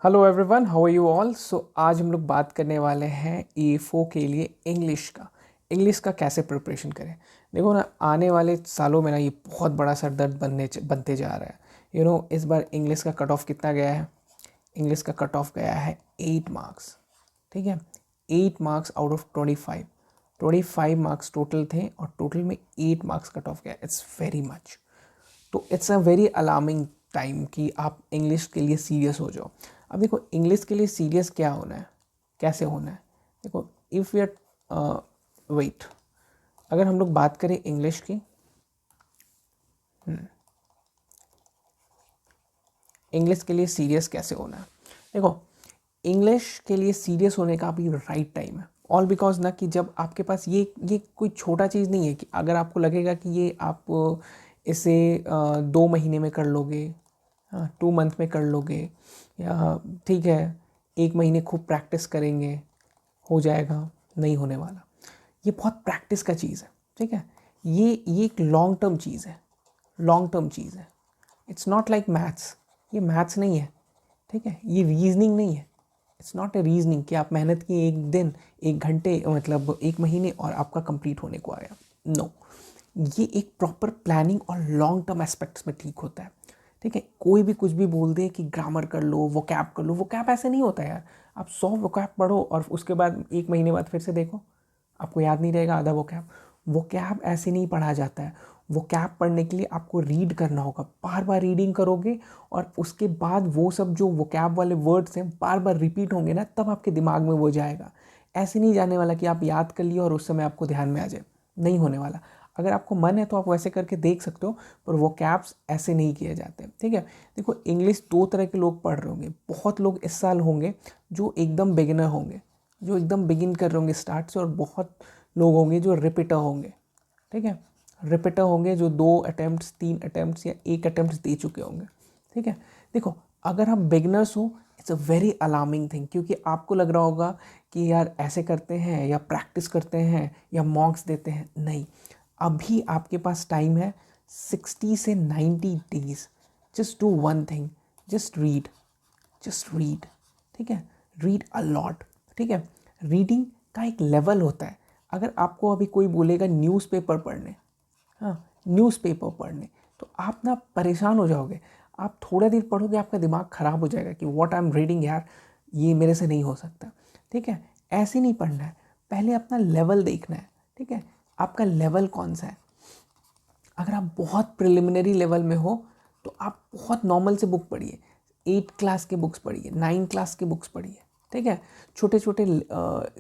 Hello everyone, how are you all. So आज हम लोग बात करने वाले हैं E4 के लिए इंग्लिश का कैसे प्रिपरेशन करें। देखो ना, आने वाले सालों में ना ये बहुत बड़ा सर दर्द बनते जा रहा है। इस बार इंग्लिश का कट ऑफ कितना गया है? इंग्लिश का कट ऑफ गया है 8 मार्क्स। ठीक है, 8 मार्क्स आउट ऑफ 25 टोटल थे और टोटल में 8 मार्क्स कट ऑफ गया। It's very much. तो it's a very alarming time कि आप इंग्लिश के लिए सीरियस हो जाओ। अब देखो, इंग्लिश के लिए सीरियस क्या होना है, कैसे होना है। देखो, इफ़ वी आर वेट, अगर हम लोग बात करें इंग्लिश की, इंग्लिश के लिए सीरियस कैसे होना है। देखो, इंग्लिश के लिए सीरियस होने का अभी राइट टाइम है। ऑल बिकॉज ना कि जब आपके पास ये कोई छोटा चीज़ नहीं है कि अगर आपको लगेगा कि ये आप इसे 2 महीने में कर लोगे, हाँ 2 मंथ में कर लोगे, या ठीक है 1 महीने खूब प्रैक्टिस करेंगे हो जाएगा, नहीं होने वाला। ये बहुत प्रैक्टिस का चीज़ है। ठीक है, ये एक लॉन्ग टर्म चीज़ है, लॉन्ग टर्म चीज़ है। It's not like maths. ये मैथ्स नहीं है। ठीक है, ये रीजनिंग नहीं है। इट्स नॉट ए रीजनिंग कि आप मेहनत किए एक दिन, 1 घंटे, मतलब 1 महीने और आपका कंप्लीट होने को आया। नो, ये एक प्रॉपर प्लानिंग और लॉन्ग टर्म एस्पेक्ट्स में ठीक होता है। ठीक है, कोई भी कुछ भी बोल दे कि ग्रामर कर लो, वोकैब कर लो, वोकैब ऐसे नहीं होता यार। आप 100 वोकैब पढ़ो और उसके बाद 1 महीने बाद फिर से देखो, आपको याद नहीं रहेगा आधा वोकैब। वोकैब ऐसे नहीं पढ़ा जाता है। वोकैब पढ़ने के लिए आपको रीड करना होगा, बार बार रीडिंग करोगे और उसके बाद वो सब जो वोकैब वाले वर्ड्स हैं बार बार रिपीट होंगे ना, तब आपके दिमाग में वो जाएगा। ऐसे नहीं जाने वाला कि आप याद कर लिए और उस समय आपको ध्यान में आ जाए, नहीं होने वाला। अगर आपको मन है तो आप वैसे करके देख सकते हो, पर वो कैप्स ऐसे नहीं किए जाते। ठीक है, देखो इंग्लिश 2 तरह के लोग पढ़ रहे होंगे। बहुत लोग इस साल होंगे जो एकदम बिगिनर होंगे, जो एकदम बिगिन कर रहे होंगे स्टार्ट से, और बहुत लोग होंगे जो रिपीटर होंगे। ठीक है, रिपीटर होंगे जो 2 अटैम्प्ट्स, 3 अटैम्प्ट्स या 1 अटैम्प्ट्स दे चुके होंगे। ठीक है, देखो अगर हम बिगनर्स हो, it's a very alarming thing, क्योंकि आपको लग रहा होगा कि यार ऐसे करते हैं या प्रैक्टिस करते हैं या मॉक्स देते हैं। नहीं, अभी आपके पास टाइम है 60 से 90 days. Just do one thing, just read, just read. ठीक है, रीड अ लॉट। ठीक है, रीडिंग का एक लेवल होता है। अगर आपको अभी कोई बोलेगा न्यूज़पेपर पढ़ने, हाँ न्यूज़पेपर पढ़ने, तो आप ना परेशान हो जाओगे। आप थोड़ा देर पढ़ोगे, आपका दिमाग ख़राब हो जाएगा कि व्हाट आई एम रीडिंग यार, ये मेरे से नहीं हो सकता। ठीक है, ऐसे नहीं पढ़ना है, पहले अपना लेवल देखना है। ठीक है, आपका लेवल कौन सा है। अगर आप बहुत प्रिलिमिनरी लेवल में हो तो आप बहुत नॉर्मल से बुक पढ़िए, 8 क्लास के बुक्स पढ़िए, 9 क्लास के बुक्स पढ़िए। ठीक है, छोटे छोटे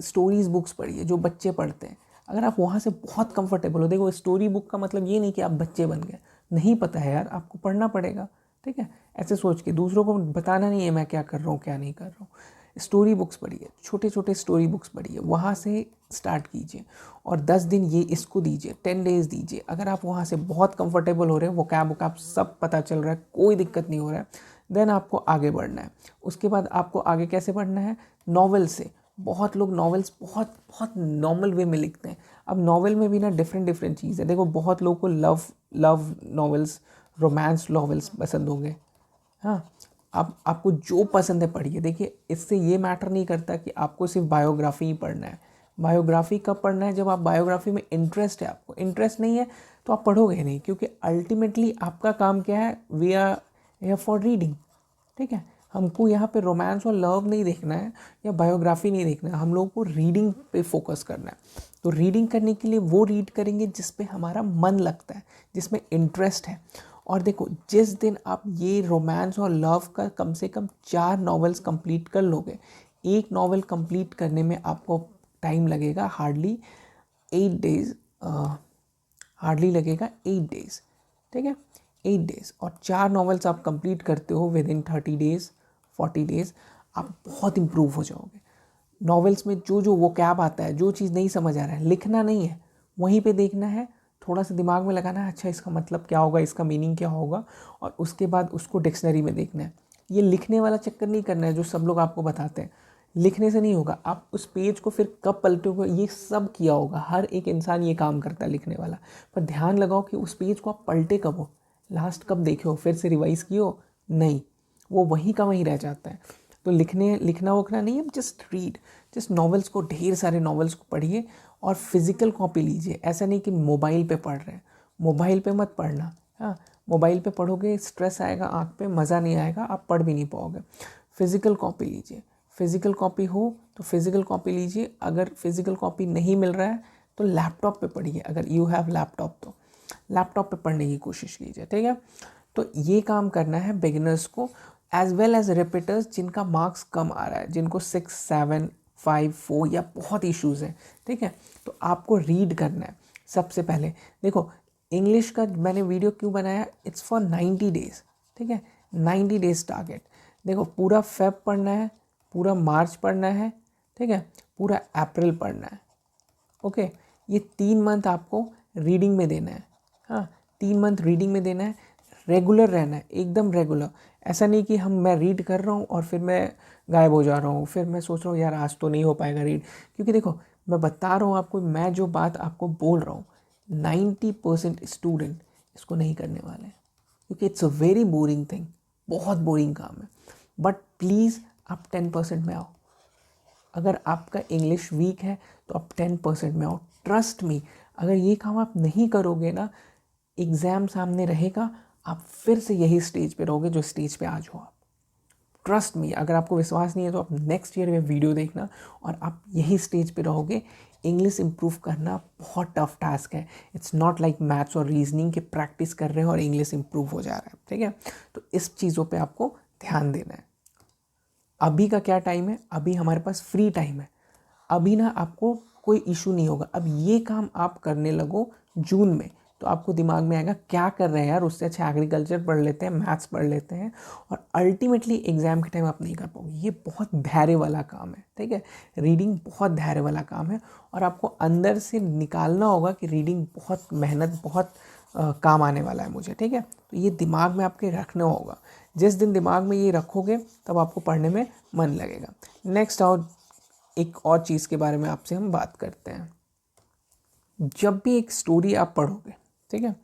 स्टोरीज बुक्स पढ़िए जो बच्चे पढ़ते हैं। अगर आप वहाँ से बहुत कंफर्टेबल हो, देखो स्टोरी बुक का मतलब ये नहीं कि आप बच्चे बन गए, नहीं पता है यार, आपको पढ़ना पड़ेगा। ठीक है, ऐसे सोच के दूसरों को बताना नहीं है मैं क्या कर रहा हूँ क्या नहीं कर रहा हूँ। स्टोरी बुक्स पढ़िए, छोटे छोटे स्टोरी बुक्स पढ़िए, वहाँ से स्टार्ट कीजिए। और 10 दिन ये इसको दीजिए, 10 डेज दीजिए। अगर आप वहाँ से बहुत कंफर्टेबल हो रहे हैं, वोकैब सब पता चल रहा है, कोई दिक्कत नहीं हो रहा है, देन आपको आगे बढ़ना है। उसके बाद आपको आगे कैसे बढ़ना है, नॉवेल से। बहुत लोग नॉवेल्स बहुत बहुत नॉर्मल वे में लिखते हैं। अब नॉवेल में भी ना डिफरेंट डिफरेंट चीज़ है। देखो बहुत लोगों को love love novels, romance novels पसंद होंगे। हाँ, आप आपको जो पसंद है पढ़िए। देखिए इससे ये मैटर नहीं करता कि आपको सिर्फ बायोग्राफी ही पढ़ना है। बायोग्राफी कब पढ़ना है, जब आप बायोग्राफी में इंटरेस्ट है। आपको इंटरेस्ट नहीं है तो आप पढ़ोगे नहीं, क्योंकि अल्टीमेटली आपका काम क्या है, we are here for reading. ठीक है, हमको यहाँ पे रोमांस और लव नहीं देखना है या बायोग्राफी नहीं देखना है, हम लोगों को रीडिंग पे फोकस करना है। तो रीडिंग करने के लिए वो रीड करेंगे जिस पे हमारा मन लगता है, जिसमें इंटरेस्ट है। और देखो जिस दिन आप ये रोमांस और लव का कम से कम 4 नॉवेल्स कंप्लीट कर लोगे, एक नॉवेल कंप्लीट करने में आपको टाइम लगेगा हार्डली 8 डेज, हार्डली लगेगा 8 डेज। ठीक है, 8 डेज, और 4 नॉवेल्स आप कंप्लीट करते हो विद इन 30 डेज, 40 डेज, आप बहुत इम्प्रूव हो जाओगे। नॉवेल्स में जो जो वोकैब आता है, जो चीज़ नहीं समझ आ रहा है, लिखना नहीं है, वहीं पे देखना है, थोड़ा सा दिमाग में लगाना है, अच्छा इसका मतलब क्या होगा, इसका मीनिंग क्या होगा, और उसके बाद उसको डिक्शनरी में देखना है। ये लिखने वाला चक्कर नहीं करना है जो सब लोग आपको बताते हैं। लिखने से नहीं होगा, आप उस पेज को फिर कब पलटोगे ये सब किया होगा, हर एक इंसान ये काम करता है लिखने वाला। पर ध्यान लगाओ कि उस पेज को आप पलटे कब हो, लास्ट कब देखे हो, फिर से रिवाइज किए हो, नहीं, वो वहीं का वहीं रह जाता है। तो लिखना वोखना नहीं है, जस्ट रीड, जस्ट नॉवेल्स को, ढेर सारे नॉवेल्स को पढ़िए और फिजिकल कॉपी लीजिए। ऐसा नहीं कि मोबाइल पे पढ़ रहे हैं, मोबाइल पे मत पढ़ना। हाँ, मोबाइल पे पढ़ोगे स्ट्रेस आएगा आँख पे, मज़ा नहीं आएगा, आप पढ़ भी नहीं पाओगे। फिजिकल कॉपी लीजिए, फिजिकल कॉपी हो तो फिजिकल कॉपी लीजिए। अगर फिजिकल कॉपी नहीं मिल रहा है तो लैपटॉप पे पढ़िए, अगर यू हैव लैपटॉप तो लैपटॉप पे पढ़ने की कोशिश कीजिए, ठीक है। तो ये काम करना है बिगिनर्स को, एज वेल एज रिपीटर्स जिनका मार्क्स कम आ रहा है, जिनको 6, 7, 5, 4 या बहुत इश्यूज़ हैं, ठीक है। तो आपको रीड करना है सबसे पहले। देखो इंग्लिश का मैंने वीडियो क्यों बनाया, इट्स फॉर 90 डेज़, ठीक है, 90 डेज़ टारगेट। देखो पूरा फेब पढ़ना है, पूरा मार्च पढ़ना है, ठीक है, पूरा अप्रैल पढ़ना है, ओके। ये 3 मंथ आपको रीडिंग में देना है। हाँ, 3 मंथ रीडिंग में देना है, रेगुलर रहना है, एकदम रेगुलर। ऐसा नहीं कि मैं रीड कर रहा हूँ और फिर मैं गायब हो जा रहा हूँ, फिर मैं सोच रहा हूँ यार आज तो नहीं हो पाएगा रीड। क्योंकि देखो मैं बता रहा हूँ आपको, मैं जो बात आपको बोल रहा हूँ 90% स्टूडेंट इसको नहीं करने वाले हैं, क्योंकि it's a very boring thing, बहुत बोरिंग काम है। बट प्लीज़ आप 10% में आओ। अगर आपका इंग्लिश वीक है तो आप 10% में आओ। ट्रस्ट मी, अगर ये काम आप नहीं करोगे ना, एग्ज़ाम सामने रहेगा, आप फिर से यही स्टेज पे रहोगे जो स्टेज पे आज हो आप। ट्रस्ट मी, अगर आपको विश्वास नहीं है तो आप नेक्स्ट ईयर में वीडियो देखना और आप यही स्टेज पे रहोगे। इंग्लिश इम्प्रूव करना बहुत टफ टास्क है। इट्स नॉट लाइक मैथ्स और रीजनिंग के प्रैक्टिस कर रहे हैं और इंग्लिश इम्प्रूव हो जा रहा है, ठीक है। तो इस चीज़ों पे आपको ध्यान देना है। अभी का क्या टाइम है, अभी हमारे पास फ्री टाइम है। अभी ना आपको कोई इशू नहीं होगा। अब ये काम आप करने लगो जून में, तो आपको दिमाग में आएगा क्या कर रहे हैं यार, उससे अच्छा एग्रीकल्चर पढ़ लेते हैं, मैथ्स पढ़ लेते हैं, और अल्टीमेटली एग्ज़ाम के टाइम आप नहीं कर पाओगे। ये बहुत धैर्य वाला काम है, ठीक है। रीडिंग बहुत धैर्य वाला काम है और आपको अंदर से निकालना होगा कि रीडिंग बहुत मेहनत, बहुत काम आने वाला है मुझे, ठीक है। तो ये दिमाग में आपके रखना होगा। जिस दिन दिमाग में ये रखोगे तब आपको पढ़ने में मन लगेगा। नेक्स्ट आओ, एक और चीज़ के बारे में आपसे हम बात करते हैं। जब भी एक स्टोरी आप पढ़ोगे, ठीक है,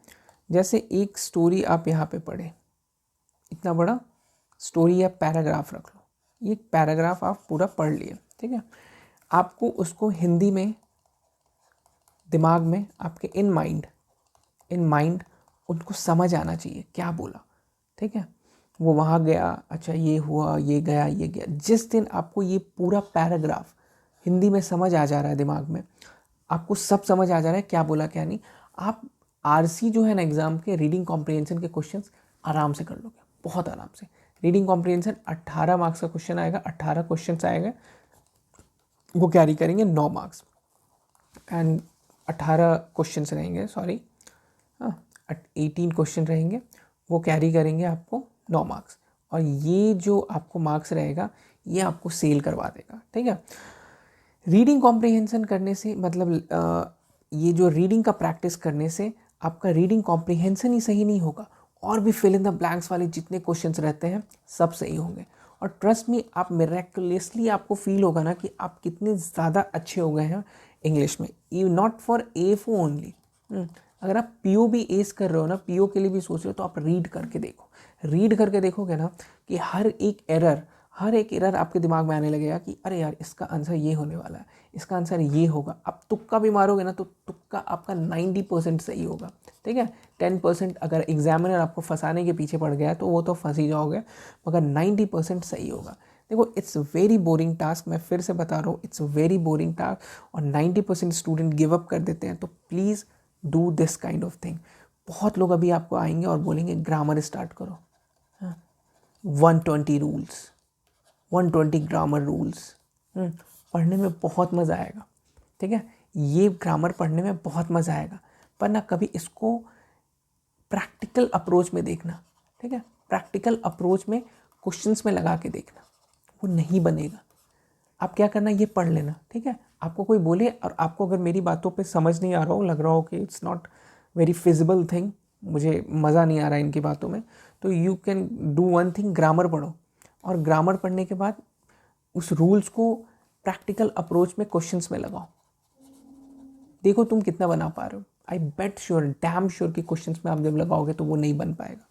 जैसे एक स्टोरी आप यहाँ पे पढ़े, इतना बड़ा स्टोरी या पैराग्राफ रख लो, ये पैराग्राफ आप पूरा पढ़ लिए, ठीक है। आपको उसको हिंदी में दिमाग में आपके इन माइंड उनको समझ आना चाहिए क्या बोला, ठीक है। वो वहाँ गया, अच्छा ये हुआ, ये गया, ये गया। जिस दिन आपको ये पूरा पैराग्राफ हिंदी में समझ आ जा रहा है, दिमाग में आपको सब समझ आ जा रहा है क्या बोला क्या नहीं, आप आरसी जो है ना एग्ज़ाम के, रीडिंग कॉम्प्रिहेंशन के क्वेश्चंस आराम से कर लोगे, बहुत आराम से। रीडिंग कॉम्प्रिहेंशन 18 मार्क्स का क्वेश्चन आएगा, 18 क्वेश्चन आएगा, वो कैरी करेंगे 9 मार्क्स, एंड 18 क्वेश्चन रहेंगे, सॉरी, हाँ 18 क्वेश्चन रहेंगे, वो कैरी करेंगे आपको 9 मार्क्स। और ये जो आपको मार्क्स रहेगा ये आपको सेल करवा देगा, ठीक है। रीडिंग कॉम्प्रिहेंशन करने से मतलब ये जो रीडिंग का प्रैक्टिस करने से आपका रीडिंग कॉम्प्रिहेंशन ही सही नहीं होगा, और भी फिल इन द ब्लैंक्स वाले जितने क्वेश्चंस रहते हैं सब सही होंगे। और ट्रस्ट मी, आप मिरेक्युलसली आपको फील होगा ना कि आप कितने ज़्यादा अच्छे हो गए हैं इंग्लिश में। You not for FO only, अगर आप पीओ भी एस कर रहे हो ना, पीओ के लिए भी सोच रहे हो, तो आप रीड करके देखो। रीड करके देखोगे ना कि हर एक एरर आपके दिमाग में आने लगेगा कि अरे यार इसका आंसर ये होने वाला है, इसका आंसर ये होगा। आप तुक्का भी मारोगे ना तो तुक्का आपका 90% सही होगा, ठीक है। 10% अगर एग्जामिनर आपको फंसाने के पीछे पड़ गया तो वो तो फंस ही जाओगे, मगर 90% सही होगा। देखो इट्स वेरी बोरिंग टास्क, मैं फिर से बता रहा हूँ, इट्स वेरी बोरिंग टास्क, और 90% स्टूडेंट गिव अप कर देते हैं। तो please do this kind of thing. बहुत लोग अभी आपको आएंगे और बोलेंगे ग्रामर स्टार्ट करो, 120 रूल्स, 120 ग्रामर रूल्स, पढ़ने में बहुत मज़ा आएगा, ठीक है। ये ग्रामर पढ़ने में बहुत मज़ा आएगा, पर ना कभी इसको प्रैक्टिकल अप्रोच में देखना, ठीक है। प्रैक्टिकल अप्रोच में क्वेश्चंस में लगा के देखना, वो नहीं बनेगा। आप क्या करना, ये पढ़ लेना, ठीक है। आपको कोई बोले और आपको अगर मेरी बातों पे समझ नहीं आ रहा हो, लग रहा हो कि it's not very feasible thing, मुझे मज़ा नहीं आ रहा है इनकी बातों में, तो you can do one thing, grammar पढ़ो। और ग्रामर पढ़ने के बाद उस रूल्स को प्रैक्टिकल अप्रोच में क्वेश्चंस में लगाओ, देखो तुम कितना बना पा रहे हो। आई बेट श्योर, डैम श्योर कि क्वेश्चंस में आप जब लगाओगे तो वो नहीं बन पाएगा,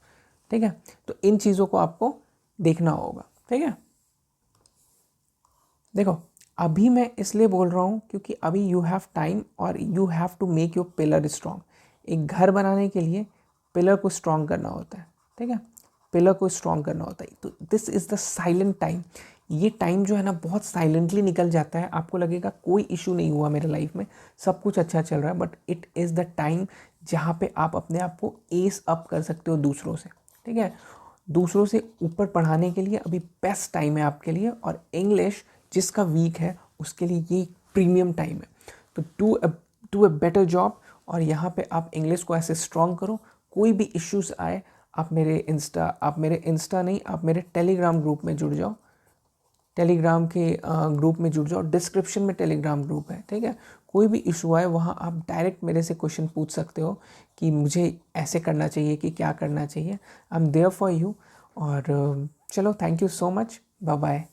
ठीक है। तो इन चीज़ों को आपको देखना होगा, ठीक है। देखो अभी मैं इसलिए बोल रहा हूँ क्योंकि अभी यू हैव टाइम और you have to make your pillar strong. एक घर बनाने के लिए पिलर को स्ट्रॉन्ग करना होता है, ठीक है, पिलर को स्ट्रॉन्ग करना होता है। तो this is the silent time. ये टाइम जो है ना बहुत साइलेंटली निकल जाता है, आपको लगेगा कोई इशू नहीं हुआ मेरे लाइफ में, सब कुछ अच्छा चल रहा है, but it is the time जहाँ पे आप अपने आप को एस अप कर सकते हो दूसरों से, ठीक है, दूसरों से ऊपर पढ़ाने के लिए अभी बेस्ट टाइम है आपके लिए। और इंग्लिश जिसका वीक है उसके लिए ये प्रीमियम टाइम है। तो डू अ बेटर जॉब और यहाँ पे आप इंग्लिश को ऐसे स्ट्रॉन्ग करो। कोई भी इश्यूज़ आए आप मेरे इंस्टा नहीं, आप मेरे टेलीग्राम ग्रुप में जुड़ जाओ, टेलीग्राम के ग्रुप में जुड़ जाओ, डिस्क्रिप्शन में टेलीग्राम ग्रुप है, ठीक है। कोई भी इशू आए वहाँ आप डायरेक्ट मेरे से क्वेश्चन पूछ सकते हो कि मुझे ऐसे करना चाहिए कि क्या करना चाहिए। I am there for you. और चलो, thank you so much, bye bye.